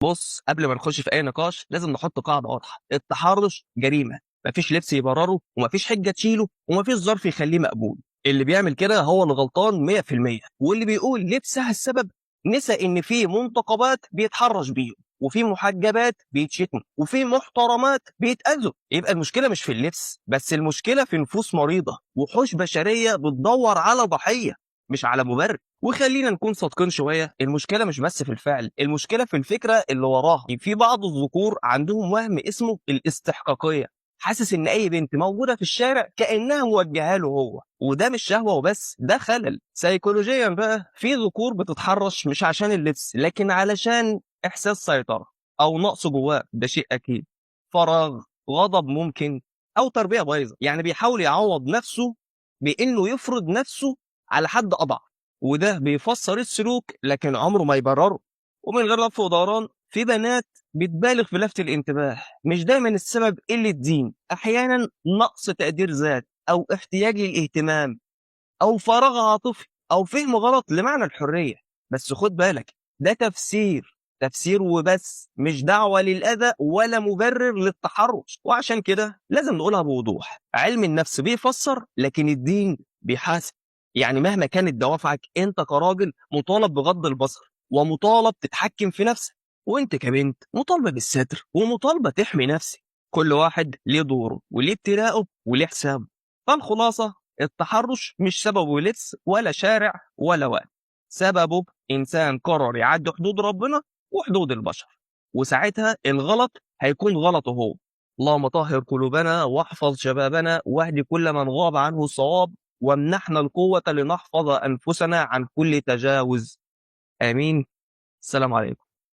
بص، قبل ما نخش في اي نقاش لازم نحط قاعده واضحه: التحرش جريمه، مفيش لبس يبرره ومفيش حجه تشيله ومفيش ظرف يخليه مقبول. اللي بيعمل كده هو اللي غلطان 100%، واللي بيقول لبسها السبب نسى ان في منتقبات بيتحرش بيهم وفي محجبات بيتشتموا وفي محترمات بيتأذوا. يبقى المشكله مش في اللبس بس، المشكله في نفوس مريضه وحوش بشريه بتدور على ضحيه مش على مبرر. وخلينا نكون صادقين شويه، المشكله مش بس في الفعل، المشكله في الفكره اللي وراها. في بعض الذكور عندهم وهم اسمه الاستحقاقيه، حاسس ان اي بنت موجوده في الشارع كانها موجهه له هو، وده مش شهوه وبس، ده خلل سيكولوجيا. بقى في ذكور بتتحرش مش عشان اللبس لكن علشان احساس سيطره او نقص جواه، ده شيء اكيد، فراغ، غضب ممكن، او تربيه بايظه. يعني بيحاول يعوض نفسه بانه يفرض نفسه على حد اضعف، وده بيفسر السلوك لكن عمره ما يبرره. ومن غير لف ودوران، في بنات بتبالغ في لفت الانتباه، مش دايما السبب قلة دين، احيانا نقص تقدير ذات او احتياج للاهتمام او فراغ عاطفي او فهم غلط لمعنى الحرية. بس خد بالك، ده تفسير وبس، مش دعوة للأذى ولا مبرر للتحرش. وعشان كده لازم نقولها بوضوح: علم النفس بيفسر لكن الدين بيحاسب. يعني مهما كانت دوافعك، انت كراجل مطالب بغض البصر ومطالب تتحكم في نفسك، وانت كبنت مطالبة بالستر ومطالبة تحمي نفسك. كل واحد ليه دوره وليه ابتلاءه وليه حسابه. فالخلاصة: التحرش مش سببه لبس ولا شارع ولا وقت، سببه إنسان قرر يعدي حدود ربنا وحدود البشر، وساعتها الغلط هيكون غلطه هو. اللهم طهر قلوبنا واحفظ شبابنا واهد كل من غاب عنه الصواب، وامنحنا القوة لنحفظ أنفسنا عن كل تجاوز. آمين. السلام عليكم.